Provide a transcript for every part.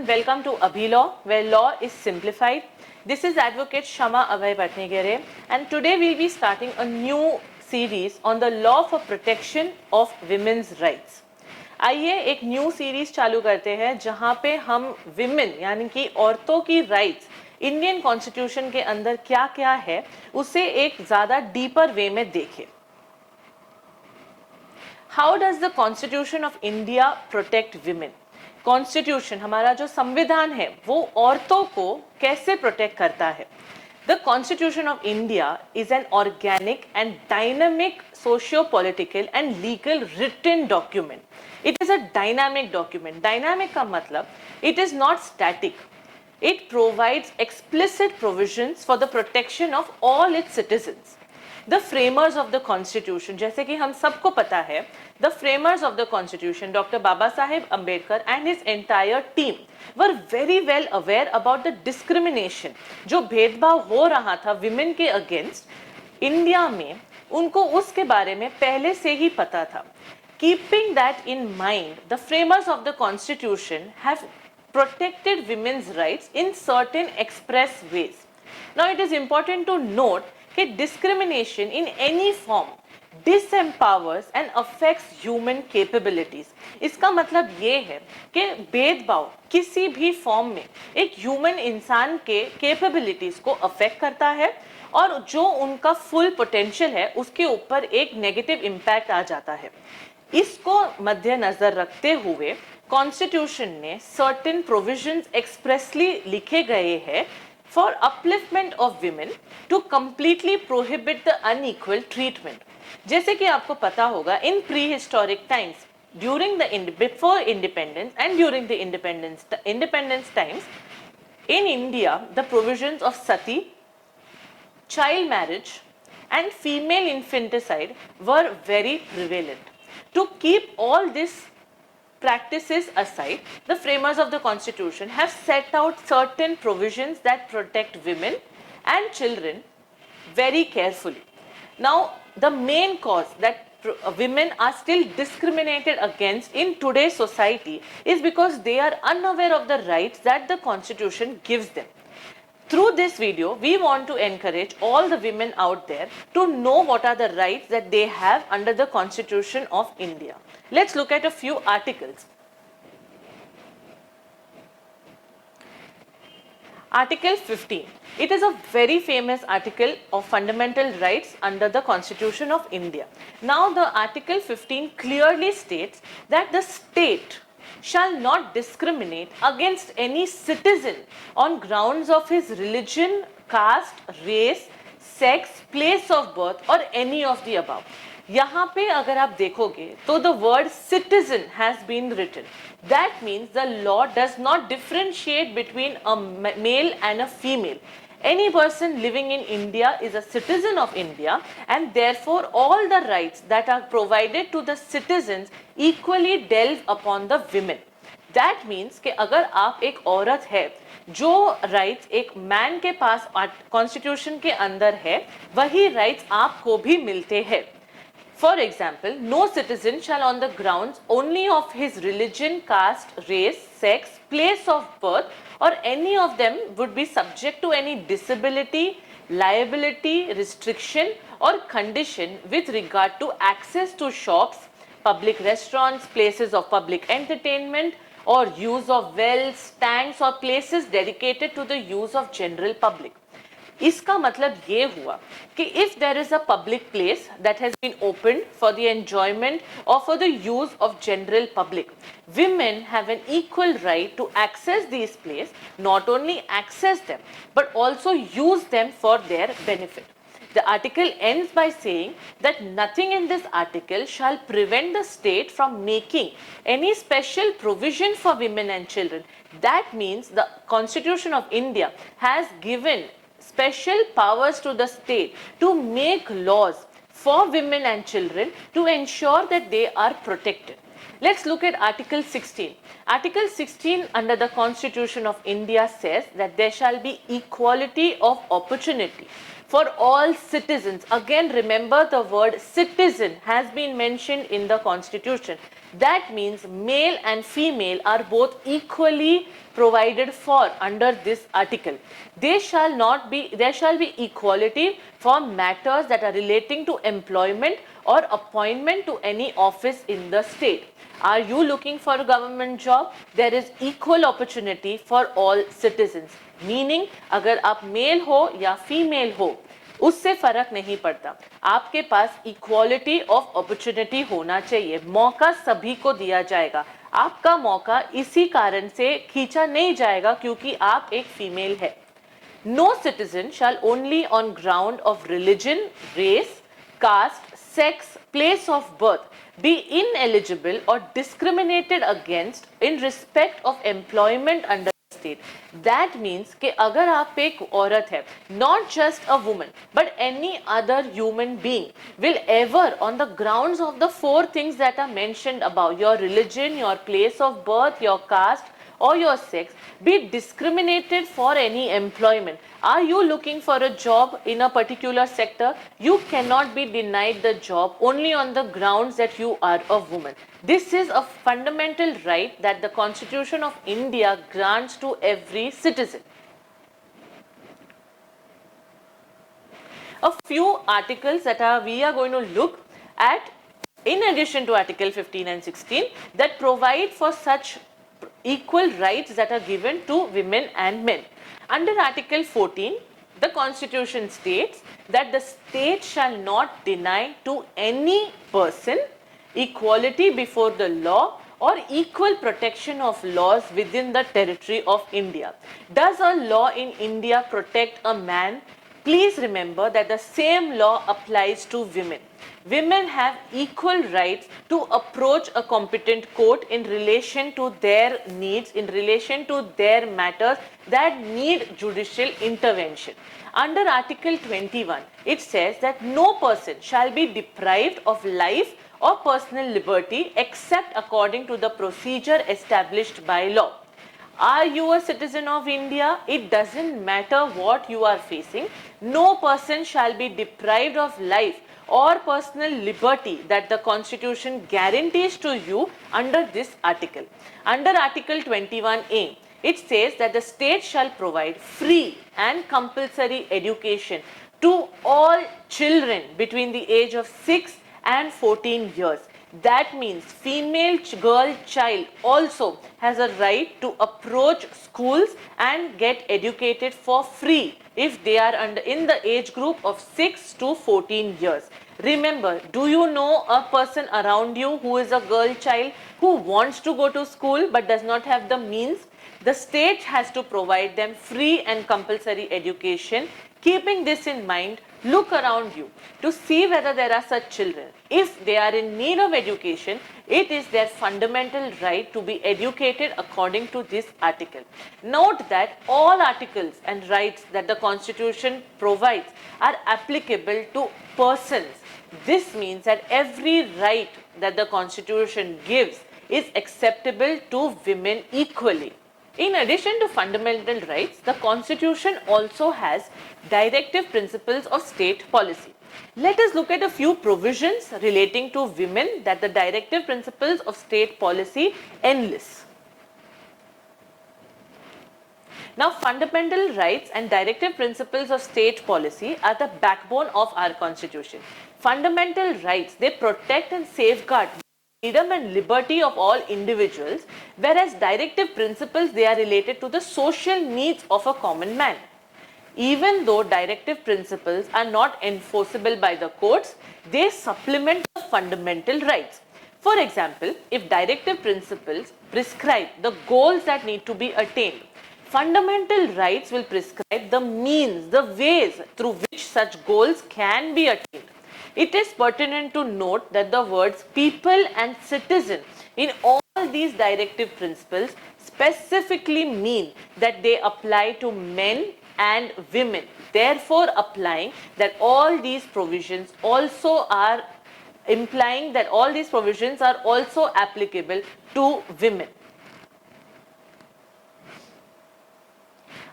and welcome to ABHI Law, where law is simplified. This is Advocate Shama Patnigere, and today we'll be starting a new series on the law for protection of women's rights. आइए एक new series चालू करते हैं जहां पे हम women यानी कि औरतों की राइट्स इंडियन कॉन्स्टिट्यूशन के अंदर क्या क्या है उसे एक ज्यादा डीपर वे में देखें. How does the constitution of India protect women? Constitution हमारा जो संविधान है वो औरतों को कैसे प्रोटेक्ट करता है? The constitution of India is an organic and dynamic socio-political and legal written document. It is a dynamic document. Dynamic का मतलब it is not static. It provides explicit provisions for the protection of all its citizens. The framers of the Constitution, जैसे कि हम सबको पता है, the framers of the Constitution, Dr. Baba Saheb Ambedkar and his entire team were very well aware about the discrimination जो भेदभाव हो रहा था women के against इंडिया में, उनको उसके बारे में पहले से ही पता था. Keeping that in mind, the framers of the Constitution have protected women's rights in certain express ways. Now, it is important to note that discrimination in any form disempowers and affects human capabilities. इसका मतलब ये है कि भेदभाव किसी भी form में एक ह्यूमन इंसान के कैपेबिलिटीज को अफेक्ट करता है और जो उनका फुल पोटेंशियल है उसके ऊपर एक नेगेटिव इम्पैक्ट आ जाता है. इसको मद्देनजर रखते हुए कॉन्स्टिट्यूशन ने सर्टेन प्रोविजंस एक्सप्रेसली लिखे गए हैं for upliftment of women to completely prohibit the unequal treatment. जैसे कि आपको पता होगा in prehistoric times during the before independence and during the independence times in India the provisions of sati, child marriage and female infanticide were very prevalent. To keep all these practices aside, the framers of the Constitution have set out certain provisions that protect women and children very carefully. Now, the main cause that women are still discriminated against in today's society is because they are unaware of the rights that the Constitution gives them. Through this video, we want to encourage all the women out there to know what are the rights that they have under the Constitution of India. Let's look at a few articles. Article 15. It is a very famous article of fundamental rights under the Constitution of India. Now, the Article 15 clearly states that the state shall not discriminate against any citizen on grounds of his religion, caste, race, sex, place of birth or any of the above. यहाँ पे अगर आप देखोगे तो the word citizen has been written. That means the law does not differentiate between a male and a female. Any person living in India is a citizen of India and therefore all the rights that are provided to the citizens equally delve upon the women. That means कि अगर आप एक औरत है जो rights एक man के पास constitution के अंदर है वही rights आपको भी मिलते हैं. For example, no citizen shall on the grounds only of his religion, caste, race, sex, place of birth or any of them would be subject to any disability, liability, restriction or condition with regard to access to shops, public restaurants, places of public entertainment or use of wells, tanks or places dedicated to the use of general public. इसका मतलब ये हुआ कि if there is a public place that has been opened for the enjoyment or for the use of general public, women have an equal right to access these places, not only access them but also use them for their benefit. The article ends by saying that nothing in this article shall prevent the state from making any special provision for women and children. That means the Constitution of India has given special powers to the state to make laws for women and children to ensure that they are protected. Let's look at Article 16. Article 16 under the Constitution of India says that there shall be equality of opportunity for all citizens. Again, remember the word citizen has been mentioned in the constitution. That means male and female are both equally provided for under this article. There shall be equality for matters that are relating to employment or appointment to any office in the state. Are you looking for a government job? There is equal opportunity for all citizens. Meaning अगर आप mail हो या female हो उससे फर्क नहीं पड़ता, आपके पास इक्वालिटी ऑफ अपॉर्चुनिटी होना चाहिए, मौका सभी को दिया जाएगा। आपका मौका इसी कारण से खींचा नहीं जाएगा क्योंकि आप एक फीमेल है। No citizen shall only on ground of religion, race, caste, sex, place of birth be ineligible or discriminated against in respect of employment under state. That means कि अगर आप एक औरत है, not just a woman but any other human being will ever on the grounds of the four things that are mentioned above, your religion, your place of birth, your caste or your sex, be discriminated for any employment. Are you looking for a job in a particular sector? You cannot be denied the job only on the grounds that you are a woman. This is a fundamental right that the Constitution of India grants to every citizen. A few articles that we are going to look at in addition to Article 15 and 16 that provide for such equal rights that are given to women and men. Under Article 14, the Constitution states that the state shall not deny to any person equality before the law or equal protection of laws within the territory of India. Does a law in India protect a man? Please remember that the same law applies to women. Women have equal rights to approach a competent court in relation to their needs, in relation to their matters that need judicial intervention. Under Article 21, it says that no person shall be deprived of life or personal liberty except according to the procedure established by law. Are you a citizen of India? It doesn't matter what you are facing. No person shall be deprived of life or personal liberty that the Constitution guarantees to you under this article. Under Article 21A, it says that the state shall provide free and compulsory education to all children between the age of 6 and 14 years. That means female girl child also has a right to approach schools and get educated for free if they are in the age group of 6 to 14 years. Remember, do you know a person around you who is a girl child who wants to go to school but does not have the means? The state has to provide them free and compulsory education. Keeping this in mind, look around you to see whether there are such children. If they are in need of education, it is their fundamental right to be educated according to this article. Note that all articles and rights that the Constitution provides are applicable to persons. This means that every right that the Constitution gives is acceptable to women equally. In addition to fundamental rights, the Constitution also has directive principles of state policy. Let us look at a few provisions relating to women that the directive principles of state policy enlist. Now, fundamental rights and directive principles of state policy are the backbone of our Constitution. Fundamental rights, they protect and safeguard freedom and liberty of all individuals, whereas directive principles, they are related to the social needs of a common man. Even though directive principles are not enforceable by the courts, they supplement the fundamental rights. For example, if directive principles prescribe the goals that need to be attained, fundamental rights will prescribe the means, the ways through which such goals can be attained. It is pertinent to note that the words people and citizen in all these directive principles specifically mean that they apply to men and women, therefore applying that all these provisions also are implying that all these provisions are also applicable to women.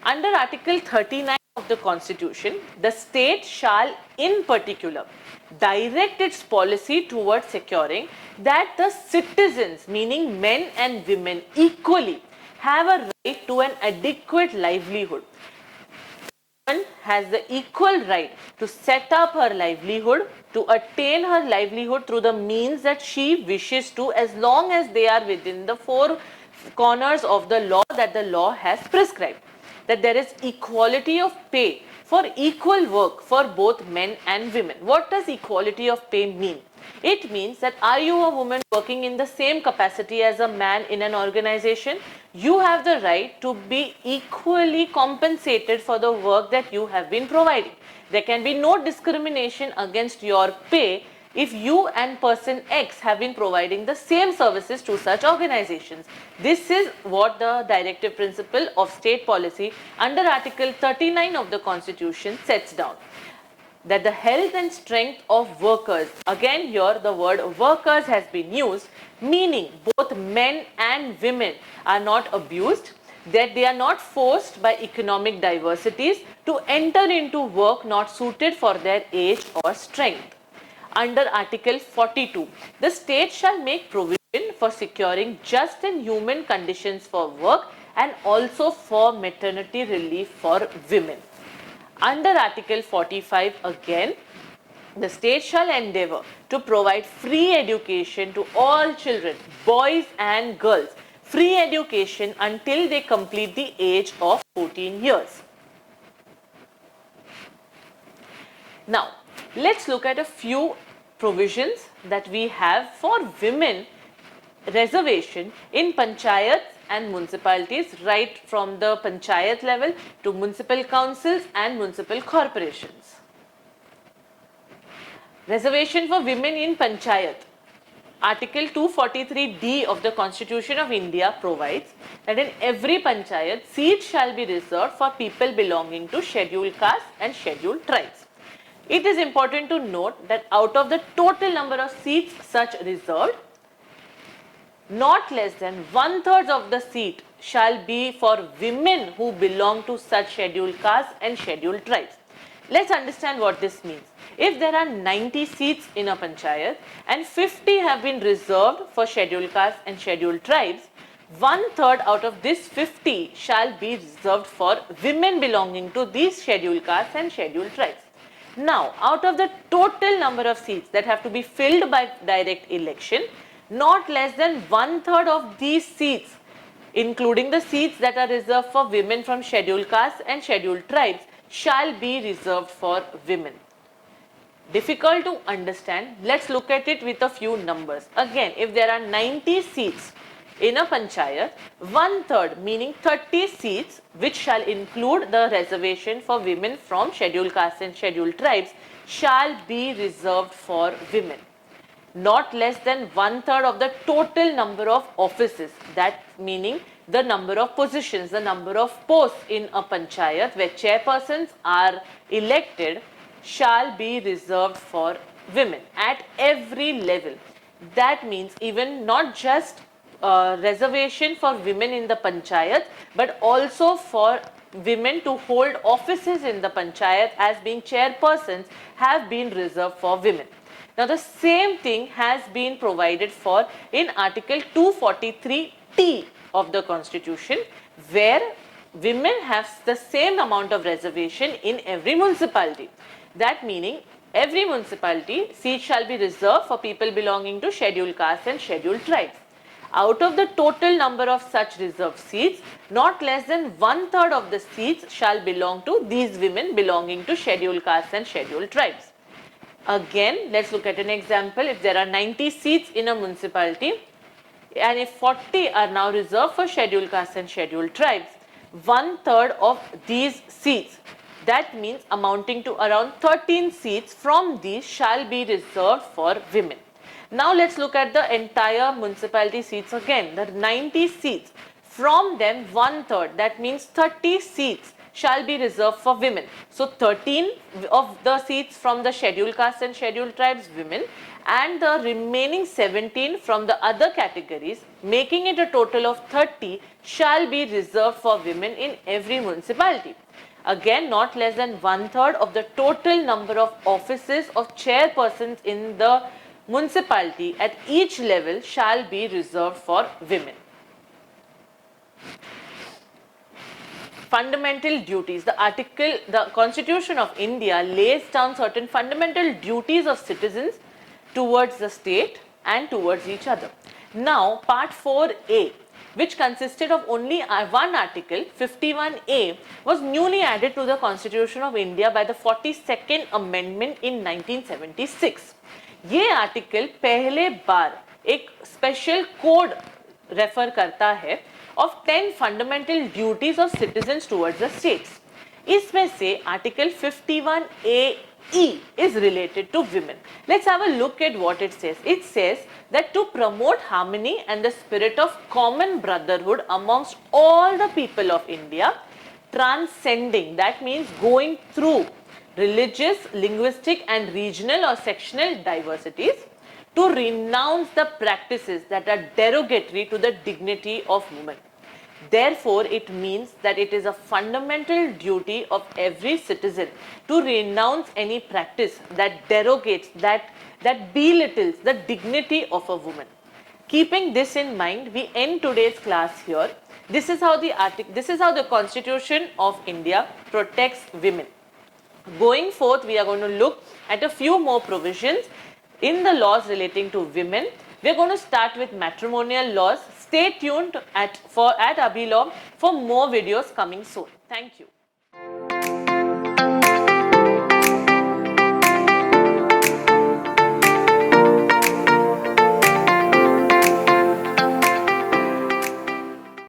Under Article 39 of the Constitution, the state shall in particular direct its policy towards securing that the citizens, meaning men and women equally, have a right to an adequate livelihood. Woman has the equal right to set up her livelihood, to attain her livelihood through the means that she wishes to, as long as they are within the four corners of the law that the law has prescribed. That there is equality of pay for equal work for both men and women. What does equality of pay mean? It means that are you a woman working in the same capacity as a man in an organization? You have the right to be equally compensated for the work that you have been providing. There can be no discrimination against your pay if you and person X have been providing the same services to such organizations. This is what the directive principle of state policy under Article 39 of the Constitution sets down. That the health and strength of workers, again here the word workers has been used, meaning both men and women are not abused, that they are not forced by economic diversities to enter into work not suited for their age or strength. Under Article 42, the state shall make provision for securing just and human conditions for work and also for maternity relief for women. Under Article 45 again, the state shall endeavour to provide free education to all children, boys and girls, free education until they complete the age of 14 years. Now, let's look at a few provisions that we have for women reservation in panchayats and municipalities, right from the panchayat level to municipal councils and municipal corporations. Reservation for women in panchayat. Article 243D of the Constitution of India provides that in every panchayat, seats shall be reserved for people belonging to scheduled castes and scheduled tribes. It is important to note that out of the total number of seats such reserved, not less than 1/3 of the seat shall be for women who belong to such scheduled castes and scheduled tribes. Let's understand what this means. If there are 90 seats in a panchayat and 50 have been reserved for scheduled castes and scheduled tribes, 1/3 out of this 50 shall be reserved for women belonging to these scheduled castes and scheduled tribes. Now, out of the total number of seats that have to be filled by direct election, not less than 1/3 of these seats, including the seats that are reserved for women from scheduled castes and scheduled tribes, shall be reserved for women. Difficult to understand. Let's look at it with a few numbers. Again, if there are 90 seats in a panchayat, 1/3 meaning 30 seats, which shall include the reservation for women from scheduled castes and scheduled tribes, shall be reserved for women. Not less than 1/3 of the total number of offices, that meaning the number of positions, the number of posts in a panchayat where chairpersons are elected, shall be reserved for women at every level. That means even not just reservation for women in the panchayat, but also for women to hold offices in the panchayat as being chairpersons have been reserved for women. Now, the same thing has been provided for in Article 243T of the Constitution, where women have the same amount of reservation in every municipality. That meaning every municipality seat shall be reserved for people belonging to scheduled castes and scheduled tribes. Out of the total number of such reserved seats, not less than 1/3 of the seats shall belong to these women belonging to scheduled castes and scheduled tribes. Again, let's look at an example. If there are 90 seats in a municipality and if 40 are now reserved for scheduled castes and scheduled tribes, 1/3 of these seats, that means amounting to around 13 seats from these, shall be reserved for women. Now let's look at the entire municipality seats again. The 90 seats, from them 1/3, that means 30 seats shall be reserved for women. So 13 of the seats from the scheduled castes and scheduled tribes, women, and the remaining 17 from the other categories, making it a total of 30, shall be reserved for women in every municipality. Again, not less than 1/3 of the total number of offices of chairpersons in the municipality at each level shall be reserved for women. Fundamental duties. The Constitution of India lays down certain fundamental duties of citizens towards the state and towards each other. Now, Part 4A, which consisted of only one article, 51A, was newly added to the Constitution of India by the 42nd Amendment in 1976. ये article पहले बार एक special code refer करता है of 10 fundamental duties of citizens towards the states. इसमें से article 51AE is related to women. Let's have a look at what it says. It says that to promote harmony and the spirit of common brotherhood amongst all the people of India, transcending, that means going through religious, linguistic and regional or sectional diversities, to renounce the practices that are derogatory to the dignity of women. Therefore, it means that it is a fundamental duty of every citizen to renounce any practice that derogates, that belittles the dignity of a woman. Keeping this in mind, we end today's class here. This is how the Constitution of India protects women. Going forth, we are going to look at a few more provisions in the laws relating to women. We are going to start with matrimonial laws. Stay tuned at ABHI Law for more videos coming soon. Thank you.